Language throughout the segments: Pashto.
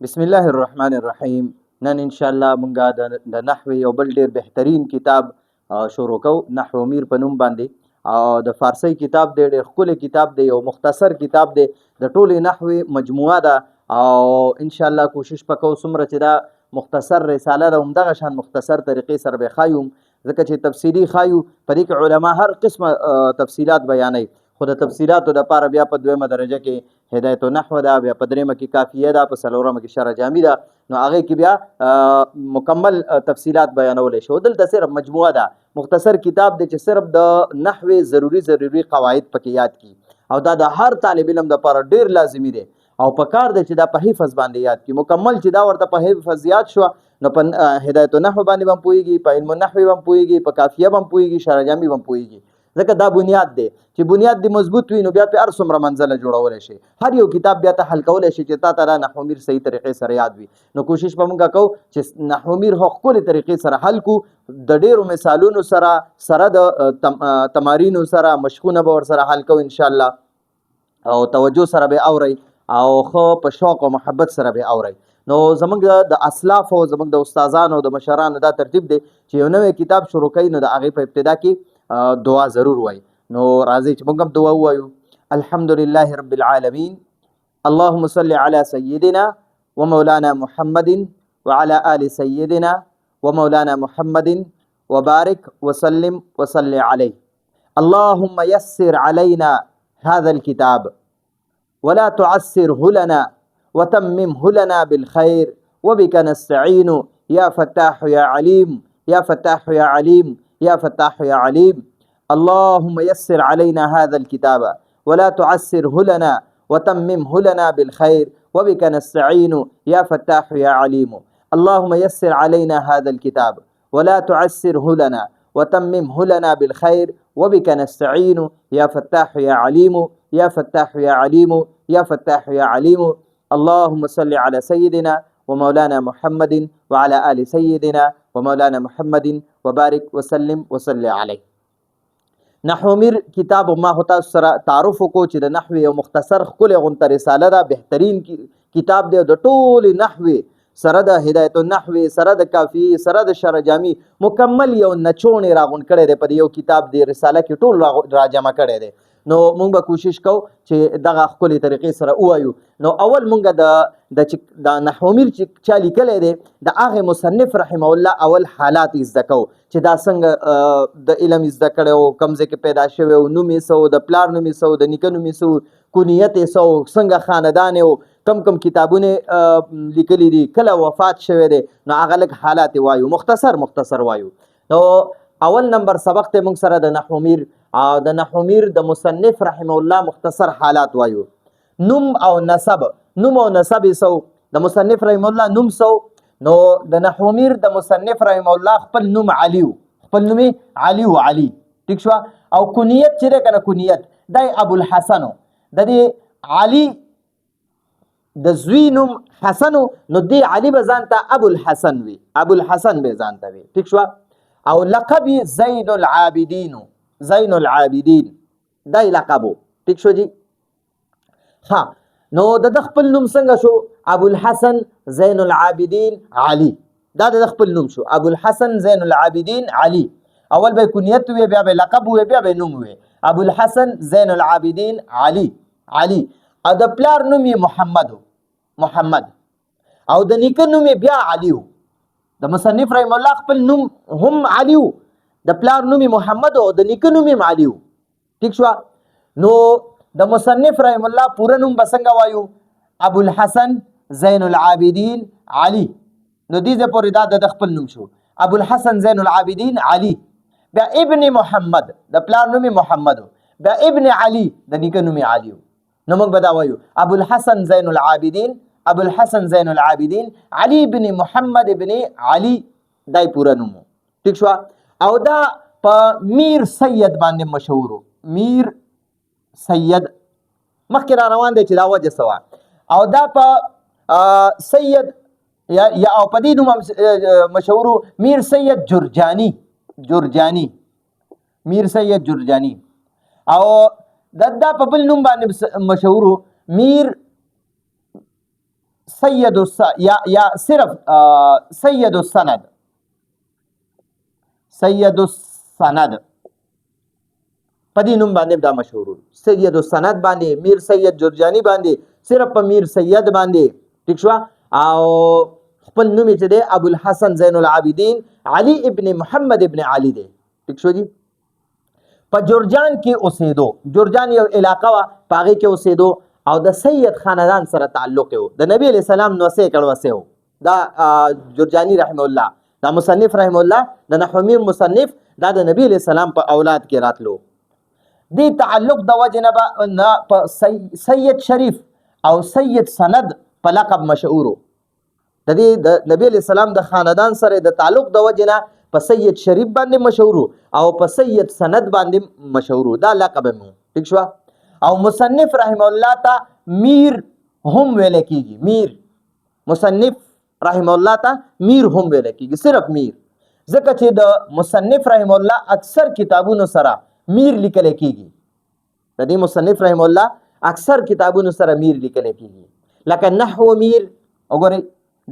بسم الله الرحمن الرحیم. نن ان شاء الله مونږه د نحوی یو بل ډیر بهترین کتاب شروع کوو. نحو میر په نوم باندې او د فارسی کتاب دی. ډیر ښکلی کتاب دی، یو مختصر کتاب دی، د ټولې نحوی مجموعه ده او ان شاء الله کوشش وکړو څومره چې دا مختصر رساله ده همدغه شان مختصر طریقې سره به ښایو، ځکه چې تفصیلي ښایو په دې کې علما هر قسمه تفصیلات بیانوي، خو د تفصیلاتو دپاره بیا په دویمه درجه کې هدایت النحو ده، بیا په دریمه کې کافیه ده، په څلورمه کې شرح جامی ده، نو هغې کې بیا مکمل تفصیلات بیانولی شو. دلته صرف مجموعه ده، مختصر کتاب دی چې صرف د نحوې ضروري قواعد پکې یاد کی او دا د هر طالب علم دپاره ډیر لازمي دی او پکار دی چې دا په حفظ باندې یاد کی. مکمل چې دا ورته په حفظ یاد شو نو په هدایت النحو باندې به هم پوهېږي، په علم النحو به هم پوهېږي، په کافیه به هم پوهېږي، شرح جامی به هم پوهېږي، ځکه دا بنیاد دی. چې بنیاد دی مضبوط وي نو بیا په هر څومره منزله جوړولی شي، هر یو کتاب بیا ته حل کولی شي چې تا ته دا نحو میر صحیح طریقې سره یاد وي. نو کوشش به مونږ کوو چې نحو میر ښکلې طریقې سره حل کو، د ډیرو مثالونو سره د تمارینو سره مشقونه به ورسره حل کوو ان شاء الله، او توجه سره به اورئ او ښه په شوق او محبت سره به اورئ. نو زمونږ د اسلاف او زمونږ د استادانو او د مشرانو دا ترتیب دی چې یو نوی کتاب شروع کوي نو د هغې په ابتدا کې دعا ضرور وای. نو راځي چې موږ هم دعا ووایو. الحمدلله رب العالمین، اللهم صل علی سیدنا ومولانا محمد وعلى آل سيدنا ومولانا محمد وبارك وسلم وصل عليه. اللهم يسر علينا هذا الكتاب ولا تعسره لنا وتممه لنا بالخير وبك نستعين يا فتاح يا عليم يا فتاح يا عليم يا فتاح يا عليم. اللهم يسر علينا هذا الكتاب ولا تعسره لنا وتممه لنا بالخير وبك نستعين يا فتاح يا عليم. اللهم يسر علينا هذا الكتاب ولا تعسره لنا وتممه لنا بالخير وبك نستعين يا فتاح يا عليم يا فتاح يا عليم يا فتاح يا عليم. اللهم صل على سيدنا ومولانا محمد وعلى آل سيدنا ومولانا محمد وبارك وسلم وصل عليه. نحو میر کتاب ما هو تاسو سره تعارف وکړو چې د نحوې یو مختصر ښکلې غونته رساله ده، بهترین کتاب دی د ټولې نحوې سره د هدایت النحو سره د کافی سره د شرح جامی مکمل یو نچوڼې راغونډ کړی دی په یو کتاب دی رساله کې ټول راجمع کړی دی. نو مونږ به کوشش کوو چې دغه ښکلې طریقې سره ووایو. نو اول مونږ د نحو میر چې چا لیکلی دی د هغې مصنف رحمه الله اول حالات زده کوو چې دا څنګه د علم زده کړی و، کوم ځای کې پیدا شوی و، نوم یې څه و، د پلار نوم یې څه و، د نیکه نوم یې څه و، کنیت یې څه و، څنګه خاندان یې و، کم کتابونه لیکلي دي، کله وفات شوی دی، نو هغه لږ حالات یې وایو، مختصر وایو. نو اول نمبر سبق ته موږ سره د نحو میر د نحو میر د مصنف رحمه الله مختصر حالات وایو. نوم او نسب یې څه د مصنف رحمه الله نوم څه. نو د نحو میر د مصنف رحمه الله خپل نوم علي و، خپل نوم علي و، علي ټیک شوه. او کنیت چې دی که نه کنیت دی ابوالحسن و، د دې علي د زوی نوم حسن و، نو دی علي به ځان ته ابوالحسن وي، ابوالحسن به ځان ته وي ټیک شوه. او لقب یې زین العابدین، زین العابدین دی لقب و ټیک شو جی. ها نو د خپل نوم څنګه شو؟ ابوالحسن زین العابدین علي، دا د خپل نوم شو ابوالحسن زین العابدین علي. اول به کنیت وي، بیا به لقب وي، بیا به نوم وي، ابوالحسن زین العابدین علي. او د پلار نوم یې محمد او د نیکه نوم یې بیا علي و. د مصنف رحم الله خپل نوم هم علي و، د پلار نوم محمد او د نیکه نوم یې علي و ټیک شوه. نو د مصنف رحم الله پوره نوم به څنګه وایو؟ ابوالحسن زین العابدین علي. نو دې ځای پورې دا د خپل نوم شو ابوالحسن زین العابدین علي. بیا ابن محمد د پلار نوم محمد و، بیا ابن علي د نیکه نوم علي و. نو موږ به دا وایو ابوالحسن زین العابدین، ابوالحسن زین العابدین علي ابن محمد ابن علي، دای پوره نوم ټیک شوه. او دا په میر سید باندې مشهور و، میر سید مخکې را روان دی چې دا وجه څه وه. او دا په سید یا او په دې نوم مشهور و میر سید جرجانی، میر سید جرجانی. او دا په بل نوم باندې مشهور و میر یا صرف سید السند په دې نوم باندې دا مشهور سید السند باندې میر سید جرجانی باندې صرف په میر سید باندې ٹھیک شو او خپل نوم چې دی ابو الحسن زین العابدین علی ابن محمد ابن علی دی ٹھیک شو جی په جرجان کې اوسېدو جرجان یو علاقه وا پاغه کې اوسېدو او د سید خاندان سره تعلق یو د نبی علیہ السلام نو سه کړه وسه دا جرجانی رحم الله دا مصنف رحم الله د نحومیر مصنف دا د نبی علیہ السلام په اولاد کې راتلو دی تعلق د وجنه په سید شریف او سید سند په لقب مشهورو د دې د نبی علیہ السلام د خاندان سره د تعلق د وجنه په سید شریف باندې مشهورو او په سید سند باندې مشهورو دا لقب مو ٹھیک شو او مصنف رحم الله ته میر هم ویل کیږي میر مصنف رحم الله ته میر هم ویل کیږي صرف میر ځکه چې د مصنف رحم الله اکثر کتابونو سره میر لیکل کیږي د دې مصنف رحم الله اکثر کتابونو سره میر لیکل کیږي لکه نحو میر وګورئ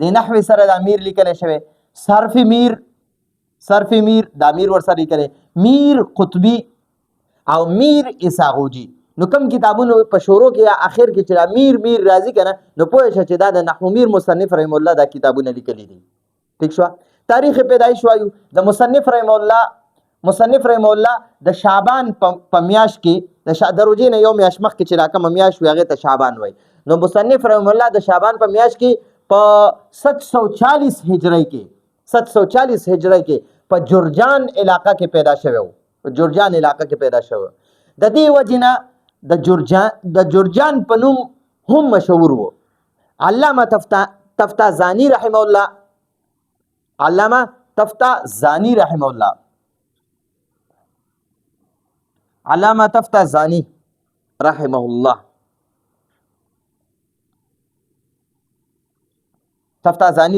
د نحو سره د میر لیکل شوی صرف میر د امیر ور سره لیکل میر قطبی او میر اساغوجی نو کوم کتابونو په شروع کې یا اخر کې چې میر راضی کنه نو پوه شئ چې دا د نحو میر مصنف رحم الله دا کتابونه لیکلي دي ٹھیک شو تاریخ پیدایش وایو د مصنف رحم الله د شعبان په میاش کې د روزې نه یو میاش مخ کې چې راکم میاش وي هغه ته شعبان وای نو مصنف رحم الله د شعبان په میاش کې په 740 هجری کې په جرجان علاقه کې پیدا شوی د دې وجنه د جرجان په نوم هم مشهور وو علامه تفتازانی رحم الله علامه تفتازانی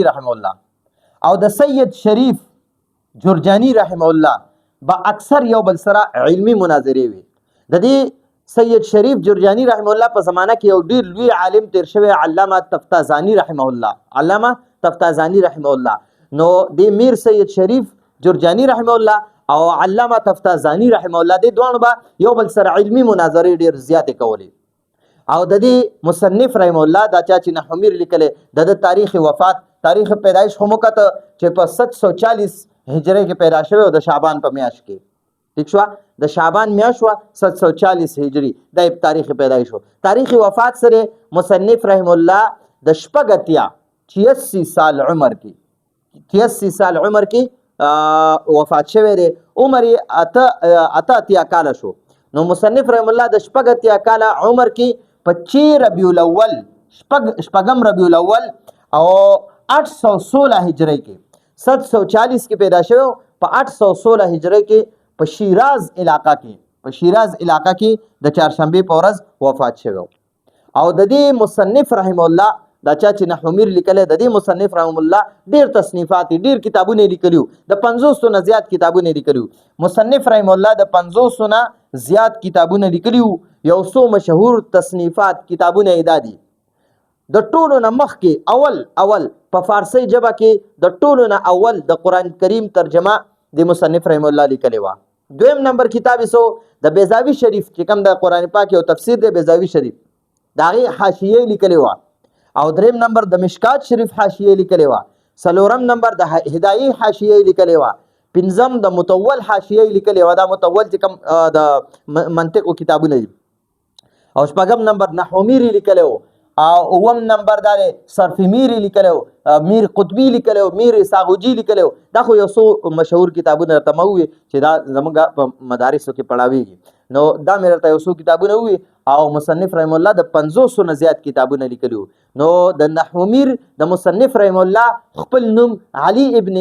رحمه الله او د سید شریف جرجانی رحمه الله با اکثر یو بل سره علمی مناظره وي د دې سید شریف جرجانی رحمه الله په زمانہ کې یو ډیر لوی عالم تیر شوی علامه تفتازانی رحمه الله نو د میر سید شریف جرجانی رحمه الله او علامه تفتازانی رحمه الله د دوه با یو بل سره علمی مناظره ډیر زیاتې کولې او د دې مصنف رحمه الله دا چې نحومیر لیکل د تاریخ وفات تاریخ پیدایش هم کته چې په 740 هجری کې پیدا شوی او د شعبان په میاشت کې ٹھیک شو د شعبان میاشت 740 هجری د تاریخ پیدایش شو تاریخ وفات سره مصنف رحم الله د شپږتیا 86 سال عمر کې وفات شوی دی عمر اتیا کال شو نو مصنف رحم الله د شپږتیا کال عمر کې 25 ربیع الاول شپږم ربیع الاول او 816 هجری کې 740 کې پیدا شوی په 816 هجری کې په شیراز علاقه کې د چهارشنبه په ورځ وفات شوی او د دې مصنف رحم الله دا چې نحومیر لیکل د دې مصنف رحم الله ډیر تصنیفات ډیر کتابونه لیکلو د 500 نه زیات کتابونه لیکلو مصنف رحم الله د 500 نه زیات کتابونه لیکلو یو څو مشهور تصنیفات کتابونه ایدادي د ټولو نه مخ کې اول په فارسی ژبه کې د ټولو نه اول د قران کریم ترجمه د مصنف رحم الله لیکلی و دویم نمبر کتاب سو د بیضاوی شریف چې کوم د قران پاک یو تفسیر دی بیضاوی شریف داغه حاشیه لیکلی و او دریم نمبر د مشکات شریف حاشیه لیکلی و سلورم نمبر د هدایي حاشیه لیکلی و پنځم د مطول حاشیه لیکلی و دا مطول چې کوم د منطق او کتابونه دي او شپږم نمبر نحومیر لیکلی و او اوم نمبر دار صرف میر لیکلو میر قطبی لیکلو میر ساغوجی لیکلو دا خو یو څو مشهور کتابونه تموي چې دا زموږ په مدارسو کې پڑھاویږي نو دا مې ته یو څو کتابونه وي او مصنف رحم الله د 500 نه زیات کتابونه لیکلو نو د نحو میر د مصنف رحم الله خپل نوم علی ابن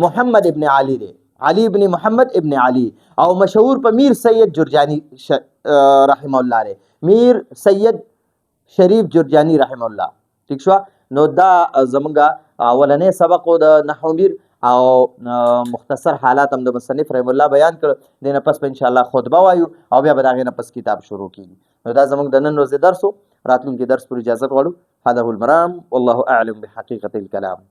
محمد ابن علی دی او مشهور په میر سید جرجانی رحم الله دی میر سید شریف جرجانی رحم الله ٹھیک شو نو دا زمونږه اولنې سبق د نحو میر او مختصر حالات هم د مصنف رحم الله بیان کړ دینه پس په ان شاء الله خطبه وایو او بیا به داغه نه پس کتاب شروع کیږي نو دا زمونږ د نن ورځې درس راتلونکي درس پر اجازه غواړو هذا هو المرام والله أعلم بحقيقة الكلام.